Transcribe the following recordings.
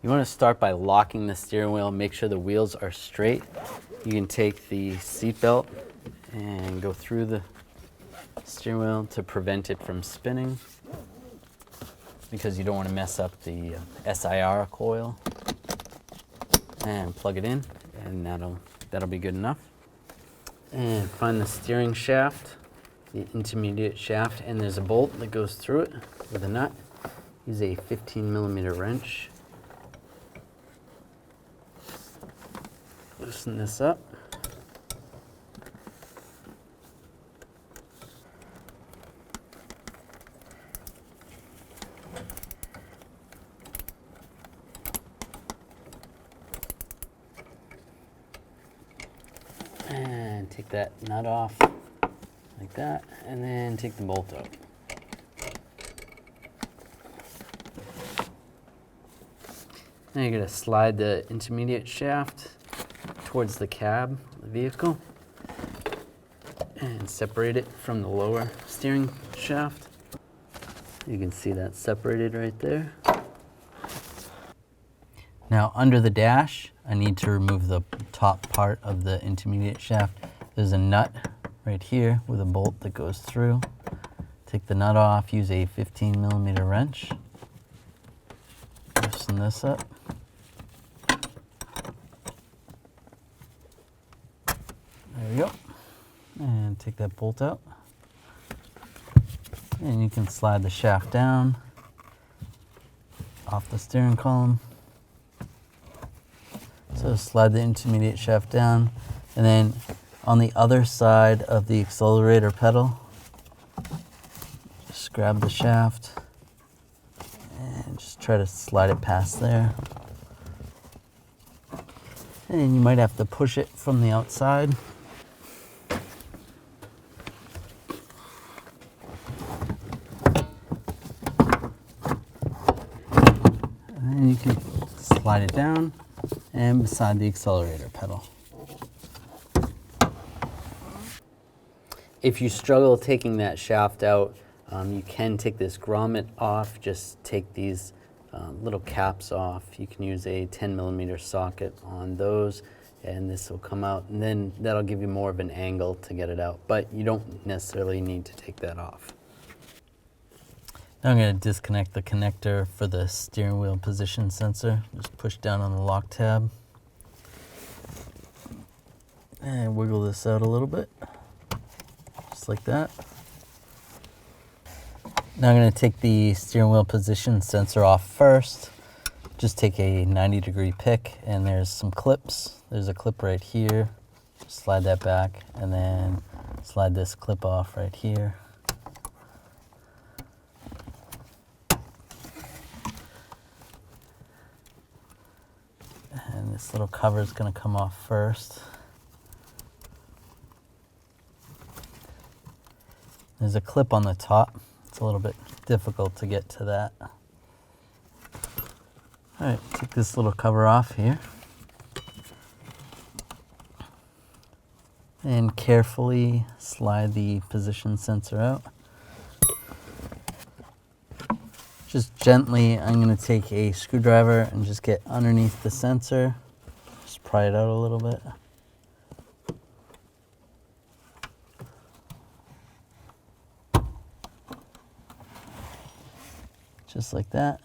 You want to start by locking the steering wheel, make sure the wheels are straight. You can take the seat belt and go through the steering wheel to prevent it from spinning, because you don't want to mess up the SIR coil. And plug it in, and that'll be good enough. And find the steering shaft, the intermediate shaft, and there's a bolt that goes through it with a nut. Use a 15mm wrench. Loosen this up. And take that nut off like that, and then take the bolt out. Now you're going to slide the intermediate shaft towards the cab of the vehicle and separate it from the lower steering shaft. You can see that separated right there. Now under the dash, I need to remove the top part of the intermediate shaft. There's a nut right here with a bolt that goes through. Take the nut off, use a 15mm wrench. Loosen this up. There we go. And take that bolt out. And you can slide the shaft down off the steering column. So slide the intermediate shaft down, and then on the other side of the accelerator pedal, just grab the shaft and just try to slide it past there. And you might have to push it from the outside. And then you can slide it down and beside the accelerator pedal. If you struggle taking that shaft out, you can take this grommet off. Just take these little caps off. You can use a 10mm socket on those, and this will come out, and then that'll give you more of an angle to get it out, but you don't necessarily need to take that off. Now I'm going to disconnect the connector for the steering wheel position sensor. Just push down on the lock tab and wiggle this out a little bit, just like that. Now I'm going to take the steering wheel position sensor off first. Just take a 90-degree pick, and there's some clips. There's a clip right here. Just slide that back, and then slide this clip off right here. And this little cover is going to come off first. There's a clip on the top. It's a little bit difficult to get to that. All right, take this little cover off here. And carefully slide the position sensor out. Just gently, I'm going to take a screwdriver and just get underneath the sensor. Just pry it out a little bit. Just like that.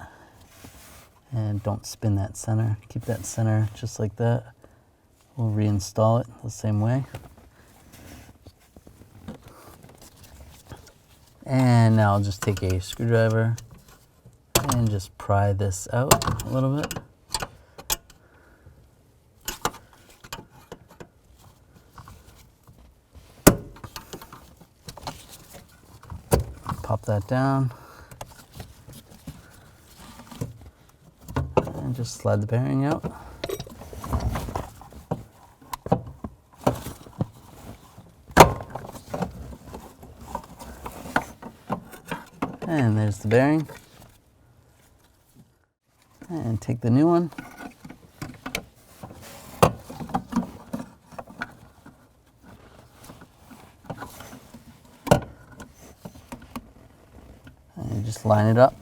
And don't spin that center. Keep that center just like that. We'll reinstall it the same way. And now I'll just take a screwdriver and just pry this out a little bit. Pop that down. And just slide the bearing out. And there's the bearing. And take the new one. And just line it up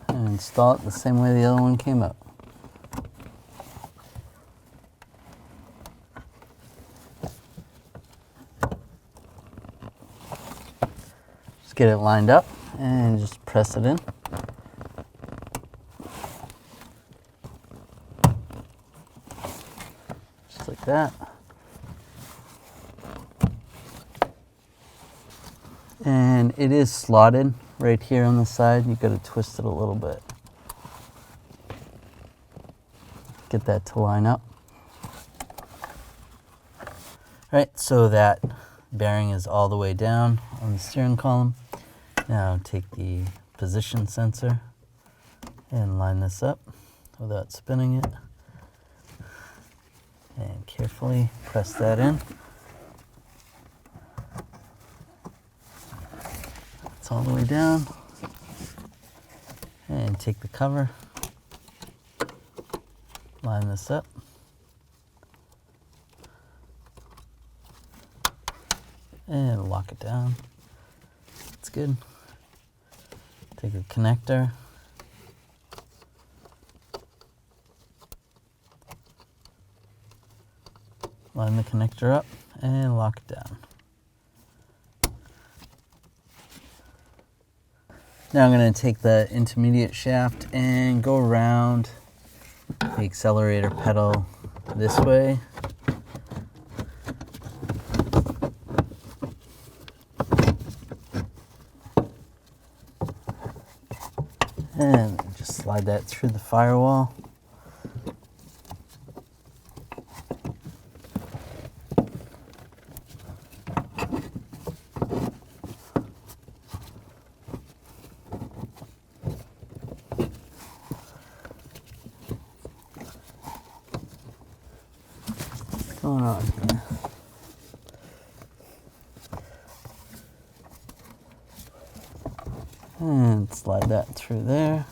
and install it the same way the other one came out. get it lined up and just press it in. Just like that. And it is slotted right here on the side. You've got to twist it a little bit. Get that to line up. Right, so that bearing is all the way down on the steering column. Now take the position sensor and line this up without spinning it. And carefully press that in. It's all the way down. And take the cover, line this up. And lock it down. That's good. Take a connector. Line the connector up and lock it down. Now I'm going to take the intermediate shaft and go around the accelerator pedal this way. And just slide that through the firewall. What's going on here? And slide that through there.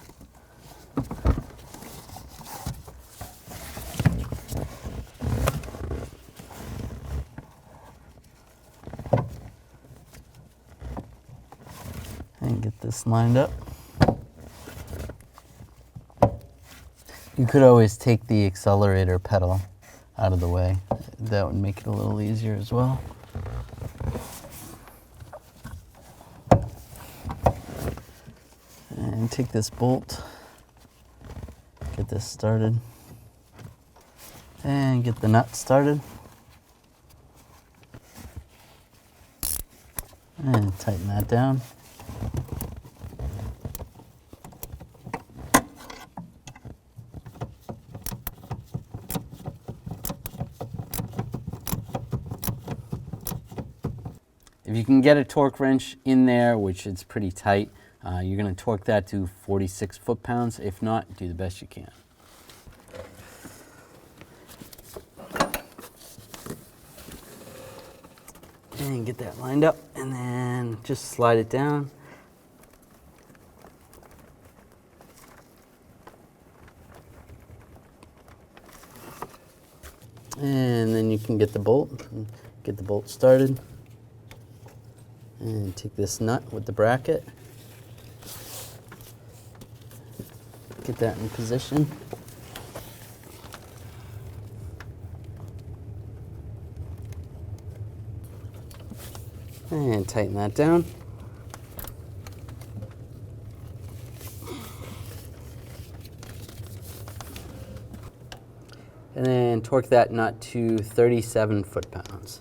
And get this lined up. You could always take the accelerator pedal out of the way. That would make it a little easier as well. And take this bolt, get this started, and get the nut started. And tighten that down. If you can get a torque wrench in there, which is pretty tight, you're going to torque that to 46 foot-pounds. If not, do the best you can. And get that lined up, and then just slide it down. And then you can get the bolt started. And take this nut with the bracket. Get that in position. And tighten that down. And then torque that nut to 37 foot-pounds.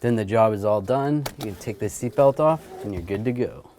Then the job is all done. You can take the seatbelt off and you're good to go.